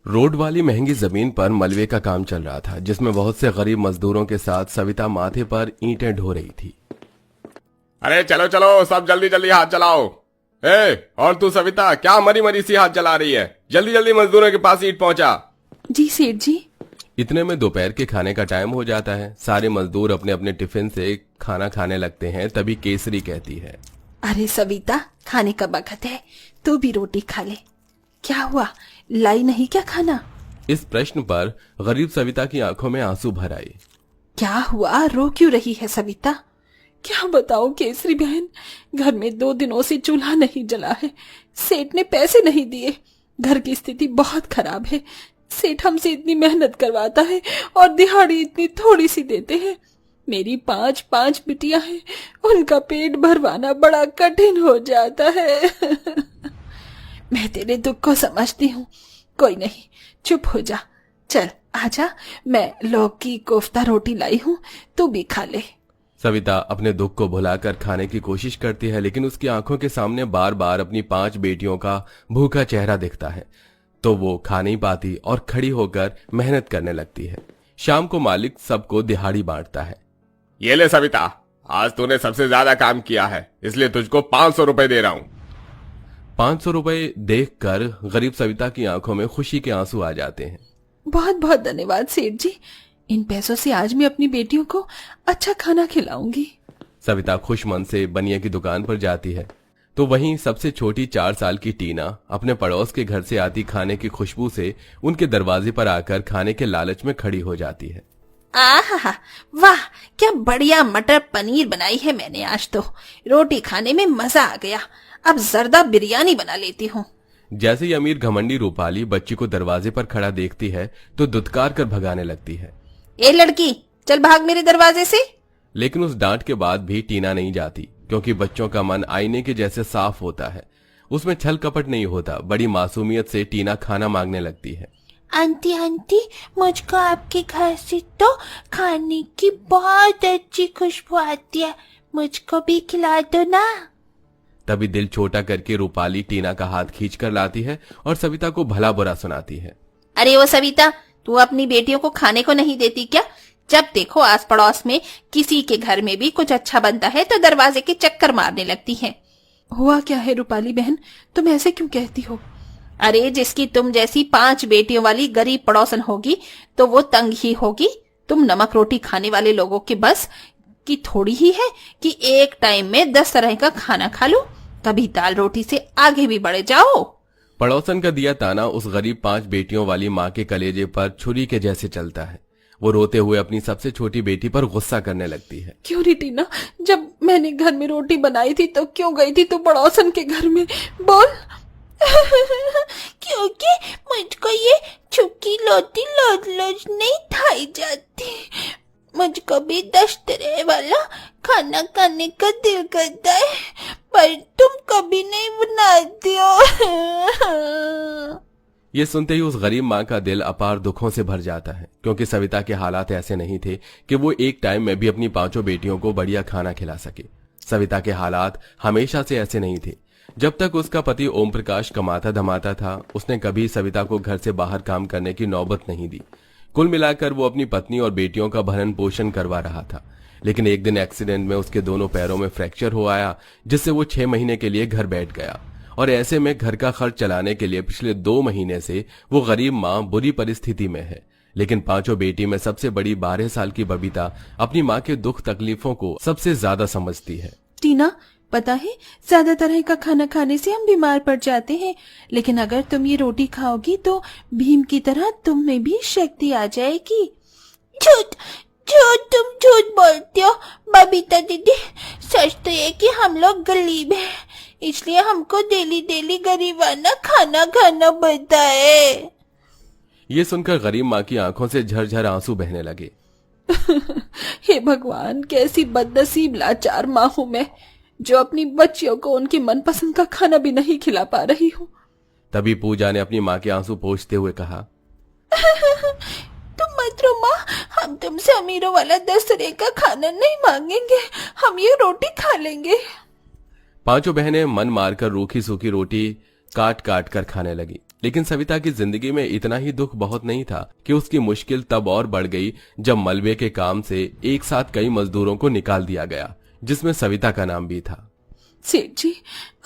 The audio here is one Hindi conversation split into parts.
रोड वाली महंगी जमीन पर मलबे का काम चल रहा था, जिसमें बहुत से गरीब मजदूरों के साथ सविता माथे पर ईंटें ढो रही थी। अरे चलो चलो, सब जल्दी जल्दी हाथ चलाओ। और तू सविता, क्या मरी मरी सी हाथ चला रही है? जल्दी जल्दी मजदूरों के पास ईंट पहुंचा। जी सेठ जी। इतने में दोपहर के खाने का टाइम हो जाता है। सारे मजदूर अपने अपने टिफिन से खाना खाने लगते हैं। तभी केसरी कहती है, अरे सविता, खाने का वक्त है, तू भी रोटी खा ले। क्या हुआ, लाई नहीं क्या खाना? इस प्रश्न पर गरीब सविता की आंखों में आंसू भर आए। क्या हुआ, रो क्यों रही है सविता? क्या बताओ केसरी बहन, घर में 2 दिनों से चूल्हा नहीं जला है। सेठ ने पैसे नहीं दिए। घर की स्थिति बहुत खराब है। सेठ हमसे इतनी मेहनत करवाता है और दिहाड़ी इतनी थोड़ी सी देते हैं। मेरी 5 बिटियां हैं, उनका पेट भरवाना बड़ा कठिन हो जाता है। मैं तेरे दुख को समझती हूँ। कोई नहीं, चुप हो जा। चल आजा, मैं लौकी कोफ्ता रोटी लाई हूँ, तू भी खा ले। सविता अपने दुख को भुलाकर खाने की कोशिश करती है, लेकिन उसकी आंखों के सामने बार बार अपनी 5 बेटियों का भूखा चेहरा दिखता है। तो वो खा नहीं पाती और खड़ी होकर मेहनत करने लगती है। शाम को मालिक सबको दिहाड़ी बांटता है। ये ले सविता, आज तूने सबसे ज्यादा काम किया है, इसलिए तुझको 500 रुपए दे रहा हूँ। 500 रुपए देखकर गरीब सविता की आंखों में खुशी के आंसू आ जाते हैं। बहुत बहुत धन्यवाद सेठ जी। इन पैसों से आज मैं अपनी बेटियों को अच्छा खाना खिलाऊंगी। सविता खुश मन से बनिया की दुकान पर जाती है, तो वहीं सबसे छोटी 4 साल की टीना अपने पड़ोस के घर से आती खाने की खुशबू से उनके दरवाजे पर आकर खाने के लालच में खड़ी हो जाती है। आहा, वाह, क्या बढ़िया मटर पनीर बनाई है मैंने आज तो। रोटी खाने में मजा आ गया। अब जर्दा बिरयानी बना लेती हूँ। जैसे ही अमीर घमंडी रूपाली बच्ची को दरवाजे पर खड़ा देखती है तो दुत्कार कर भगाने लगती है। ए लड़की, चल भाग मेरे दरवाजे से। लेकिन उस डांट के बाद भी टीना नहीं जाती, क्योंकि बच्चों का मन आईने के जैसे साफ होता है। उसमें छल कपट नहीं होता। बड़ी मासूमियत से टीना खाना मांगने लगती है। आंटी आंटी, मुझको आपके घर से तो खाने की बहुत अच्छी खुशबू आती है, मुझको भी खिला दो ना। तभी दिल छोटा करके रूपाली टीना का हाथ खींच कर लाती है और सविता को भला बुरा सुनाती है। अरे वो सविता, तू अपनी बेटियों को खाने को नहीं देती क्या? जब देखो आस पड़ोस में किसी के घर में भी कुछ अच्छा बनता है तो दरवाजे के चक्कर मारने लगती है। हुआ क्या है रूपाली बहन, तुम ऐसे क्यों कहती हो? अरे जिसकी तुम जैसी 5 बेटियों वाली गरीब पड़ोसन होगी तो वो तंग ही होगी। तुम नमक रोटी खाने वाले लोगों के बस की थोड़ी ही है कि एक टाइम में 10 तरह का खाना खा लो। कभी दाल रोटी से आगे भी बढ़ जाओ। पड़ोसन का दिया ताना उस गरीब 5 बेटियों वाली माँ के कलेजे पर छुरी के जैसे चलता है। वो रोते हुए अपनी सबसे छोटी बेटी पर गुस्सा करने लगती है। क्यों री टीना, जब मैंने घर में रोटी बनाई थी तो क्यों गई थी तू पड़ोसन के घर में? बोल। क्योंकि मुझको ये छुकी लोटी लोज लोज नहीं खाई जाती। मुझको भी 10 तरह वाला खाना खाने का दिल करता है, पर तुम कभी नहीं बनाती हो। ये सुनते ही उस गरीब माँ का दिल अपार दुखों से भर जाता है, क्योंकि सविता के हालात ऐसे नहीं थे कि वो एक टाइम में भी अपनी 5 बेटियों को बढ़िया खाना खिला सके। सविता के हालात हमेशा से ऐसे नहीं थे। जब तक उसका पति ओम प्रकाश कमाता धमाता था, उसने कभी सविता को घर से बाहर काम करने की नौबत नहीं दी। कुल मिलाकर वो अपनी पत्नी और बेटियों का भरण पोषण करवा रहा था। लेकिन एक दिन एक्सीडेंट में उसके दोनों पैरों में फ्रैक्चर हो आया, जिससे वो 6 महीने के लिए घर बैठ गया। और ऐसे में घर का खर्च चलाने के लिए पिछले 2 महीने से वो गरीब माँ बुरी परिस्थिति में है। लेकिन 5 बेटी में सबसे बड़ी 12 साल की बबीता अपनी माँ के दुख तकलीफों को सबसे ज्यादा समझती है। टीना, पता है ज्यादा तरह का खाना खाने से हम बीमार पड़ जाते हैं, लेकिन अगर तुम ये रोटी खाओगी तो भीम की तरह तुम में भी शक्ति आ जाएगी। झूठ झूठ, तुम झूठ बोलती हो बबीता दीदी। सच तो ये कि हम लोग गरीब हैं, इसलिए हमको डेली डेली गरीबाना खाना खाना पड़ता है। ये सुनकर गरीब माँ की आंखों से झरझर आंसू बहने लगे। हे भगवान, कैसी बदनसीब लाचार माँ हूँ मैं, जो अपनी बच्चियों को उनकी मनपसंद का खाना भी नहीं खिला पा रही हूँ। तभी पूजा ने अपनी माँ के आंसू पोंछते हुए कहा, तुम मत रो माँ, हम तुमसे अमीरों वाला 10 तरह का खाना नहीं मांगेंगे, हम ये रोटी खा लेंगे। 5 बहनें मन मारकर रूखी सूखी रोटी काट काट कर खाने लगी। लेकिन सविता की जिंदगी में इतना ही दुख बहुत नहीं था कि उसकी मुश्किल तब और बढ़ गई जब मलबे के काम से एक साथ कई मजदूरों को निकाल दिया गया, जिसमें सविता का नाम भी था। सेठ जी,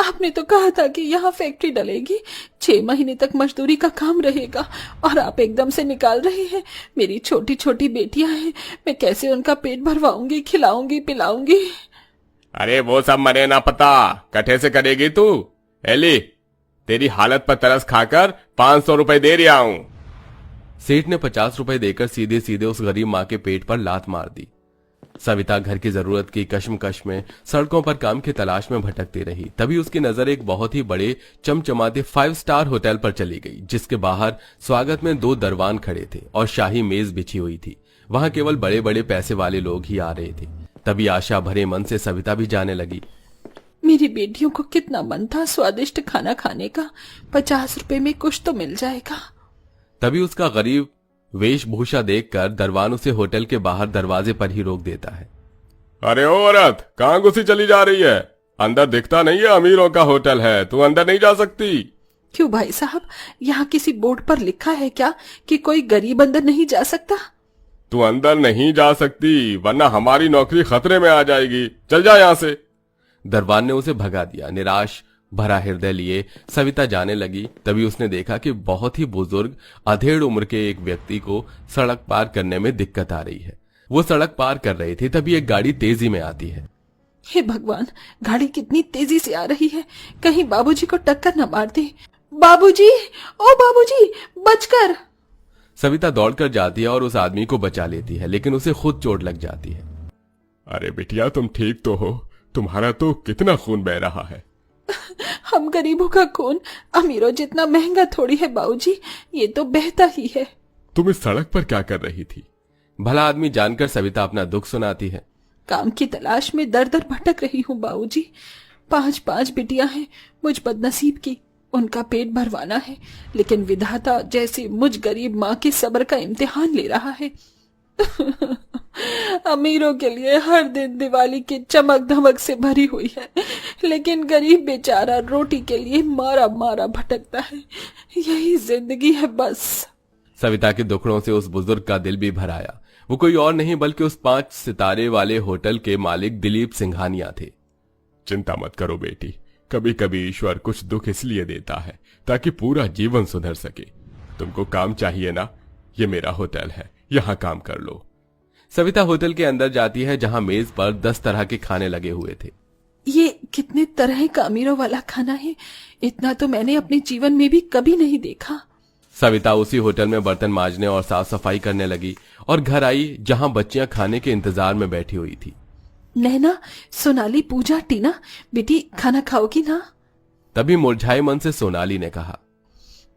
आपने तो कहा था कि यहाँ फैक्ट्री डलेगी, 6 महीने तक मजदूरी का काम रहेगा और आप एकदम से निकाल रहे हैं। मेरी छोटी छोटी बेटियां हैं, मैं कैसे उनका पेट भरवाऊंगी, खिलाऊंगी, पिलाऊंगी। अरे वो सब मरे ना पता, कठे से करेगी तू। एली, तेरी हालत पर तरस खाकर 500 रुपए दे रहा हूं। सेठ ने 50 रुपए देकर सीधे सीधे उस गरीब माँ के पेट पर लात मार दी। सविता घर की जरूरत की कश्मकश में सड़कों पर काम की तलाश में भटकती रही। तभी उसकी नजर एक बहुत ही बड़े चमचमाते 5 स्टार होटल पर चली गई, जिसके बाहर स्वागत में 2 दरवान खड़े थे और शाही मेज बिछी हुई थी। वहां केवल बड़े बड़े पैसे वाले लोग ही आ रहे थे। तभी आशा भरे मन से सविता भी जाने लगी। मेरी बेटियों को कितना मन था स्वादिष्ट खाना खाने का, 50 रुपए में कुछ तो मिल जाएगा। तभी उसका गरीब वेशभूषा देखकर दरवान उसे होटल के बाहर दरवाजे पर ही रोक देता है। अरे ओ औरत, कहाँ घुसी चली जा रही है? अंदर दिखता नहीं है अमीरों का होटल है, तू अंदर नहीं जा सकती। क्यों भाई साहब, यहाँ किसी बोर्ड पर लिखा है क्या कि कोई गरीब अंदर नहीं जा सकता? तू अंदर नहीं जा सकती वरना हमारी नौकरी खतरे में आ जाएगी, चल जा यहाँ से। दरबान ने उसे भगा दिया। निराश भरा हृदय लिए सविता जाने लगी। तभी उसने देखा कि बहुत ही बुजुर्ग अधेड़ उम्र के एक व्यक्ति को सड़क पार करने में दिक्कत आ रही है। वो सड़क पार कर रहे थे, तभी एक गाड़ी तेजी में आती है। हे भगवान, गाड़ी कितनी तेजी से आ रही है, कहीं बाबूजी को टक्कर न मार दे। बाबूजी, ओ बाबूजी, बचकर। सविता दौड़कर जाती है और उस आदमी को बचा लेती है, लेकिन उसे खुद चोट लग जाती है। अरे बिटिया, तुम ठीक तो हो? तुम्हारा तो कितना खून बह रहा है। हम गरीबों का खून अमीरों जितना महंगा थोड़ी है बाबूजी, ये तो बहता ही है। तुम इस सड़क पर क्या कर रही थी? भला आदमी जानकर सविता अपना दुख सुनाती है। काम की तलाश में दर दर भटक रही हूँ बाबूजी। 5 बिटियां हैं मुझ बदनसीब की, उनका पेट भरवाना है, लेकिन विधाता जैसे मुझ गरीब माँ के सब्र का इम्तिहान ले रहा है। अमीरों के लिए हर दिन दिवाली की चमक धमक से भरी हुई है, लेकिन गरीब बेचारा रोटी के लिए मारा मारा भटकता है। यही जिंदगी है बस। सविता के दुखड़ों से उस बुजुर्ग का दिल भी भर आया। वो कोई और नहीं बल्कि उस 5 सितारे वाले होटल के मालिक दिलीप सिंघानिया थे। चिंता मत करो बेटी, कभी कभी ईश्वर कुछ दुख इसलिए देता है ताकि पूरा जीवन सुधर सके। तुमको काम चाहिए ना? ये मेरा होटल है, यहाँ काम कर लो। सविता होटल के अंदर जाती है, जहाँ मेज पर 10 तरह के खाने लगे हुए थे। ये कितने तरह का अमीरों वाला खाना है, इतना तो मैंने अपने जीवन में भी कभी नहीं देखा। सविता उसी होटल में बर्तन मांजने और साफ सफाई करने लगी और घर आई, जहाँ बच्चियां खाने के इंतजार में बैठी हुई थी। नैना, सोनाली, पूजा, टीना, बेटी खाना खाओगी ना? तभी मुरझाए मन से सोनाली ने कहा,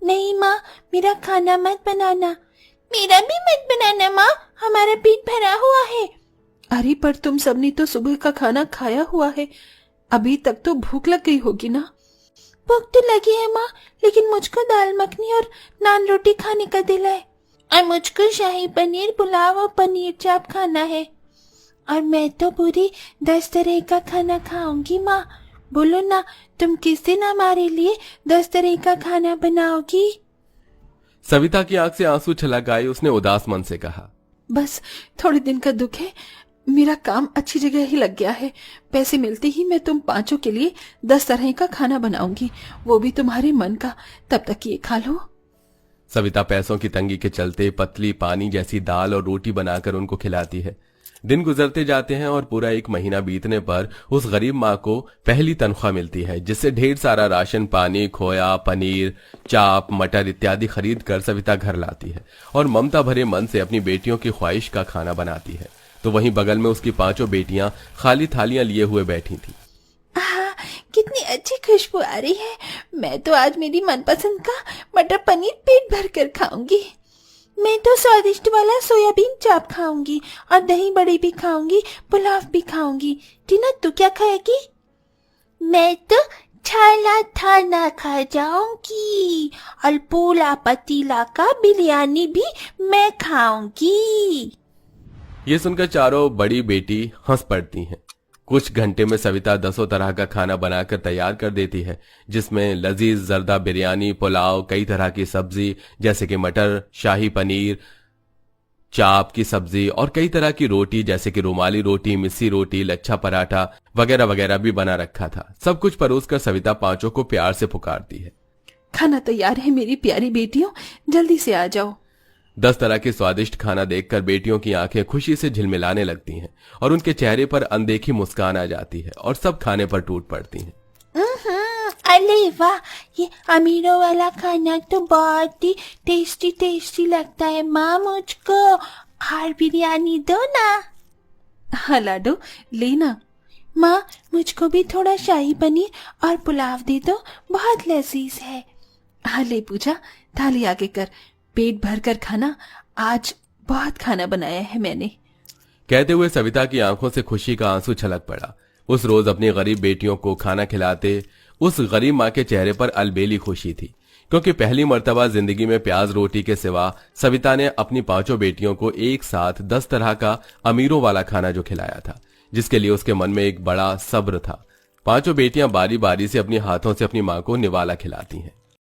नहीं माँ, मेरा खाना मत बनाना। मेरा भी मत बनाना माँ, हमारा पेट भरा हुआ है। अरे पर तुम सबने तो सुबह का खाना खाया हुआ है, अभी तक तो भूख लग गई होगी ना? भूख तो लगी है माँ, लेकिन मुझको दाल मखनी और नान रोटी खाने का दिल है, और मुझको शाही पनीर पुलाव और पनीर चाप खाना है, और मैं तो पूरी 10 तरह का खाना खाऊंगी माँ। बोलो ना, तुम किस दिन हमारे लिए 10 तरह का खाना बनाओगी? सविता की आंख से आंसू छलक आए। उसने उदास मन से कहा, बस थोड़े दिन का दुख है, मेरा काम अच्छी जगह ही लग गया है। पैसे मिलते ही मैं तुम 5 के लिए 10 तरह का खाना बनाऊंगी, वो भी तुम्हारे मन का। तब तक ये खा लो। सविता पैसों की तंगी के चलते पतली पानी जैसी दाल और रोटी बनाकर उनको खिलाती है। दिन गुजरते जाते हैं और पूरा 1 महीना बीतने पर उस गरीब माँ को पहली तनख्वाह मिलती है, जिससे ढेर सारा राशन पानी, खोया, पनीर, चाप, मटर इत्यादि खरीद कर सविता घर लाती है और ममता भरे मन से अपनी बेटियों की ख्वाहिश का खाना बनाती है। तो वहीं बगल में उसकी 5 बेटियां खाली थालियां लिए हुए बैठी थी। कितनी अच्छी खुशबू आ रही है। मैं तो आज मेरी मनपसंद का मटर पनीर पेट भर कर खाऊंगी। मैं तो स्वादिष्ट वाला सोयाबीन चाप खाऊंगी और दही बड़ी भी खाऊंगी, पुलाव भी खाऊंगी। टीना, तू क्या खाएगी? मैं तो छाला थाना खा जाऊंगी और पूला पतीला का बिरयानी भी मैं खाऊंगी। ये सुनकर चारों बड़ी बेटी हंस पड़ती हैं। कुछ घंटे में सविता 10 तरह का खाना बनाकर तैयार कर देती है, जिसमें लजीज जर्दा बिरयानी, पुलाव, कई तरह की सब्जी जैसे कि मटर, शाही पनीर, चाप की सब्जी और कई तरह की रोटी जैसे कि रुमाली रोटी, मिस्सी रोटी, लच्छा पराठा वगैरह वगैरह भी बना रखा था। सब कुछ परोसकर सविता पांचों को प्यार से पुकारती है। खाना तैयार है मेरी प्यारी बेटियों, जल्दी से आ जाओ। 10 तरह के स्वादिष्ट खाना देखकर बेटियों की आंखें खुशी से झिलमिलाने लगती हैं और उनके चेहरे पर अनदेखी मुस्कान आ जाती है और सब खाने पर टूट पड़ती हैं। अरे वाह, ये अमीरों वाला खाना तो बहुत ही टेस्टी टेस्टी लगता है। माँ मुझको और बिरयानी दो ना। हाँ लाडो, लेना। माँ मुझको भी थोड़ा शाही पनीर और पुलाव दे दो, बहुत लजीज है। हाँ ले पूजा, थाली आगे कर, पेट भर कर खाना, आज बहुत खाना बनाया है मैंने। कहते हुए सविता की आंखों से खुशी का आंसू छलक पड़ा। उस रोज अपनी गरीब बेटियों को खाना खिलाते उस गरीब माँ के चेहरे पर अलबेली खुशी थी, क्योंकि पहली मर्तबा जिंदगी में प्याज रोटी के सिवा सविता ने अपनी पांचों बेटियों को एक साथ 10 तरह का अमीरों वाला खाना जो खिलाया था, जिसके लिए उसके मन में एक बड़ा सब्र था। पांचों बेटियां बारी बारी से अपने हाथों से अपनी माँ को निवाला खिलाती हैं।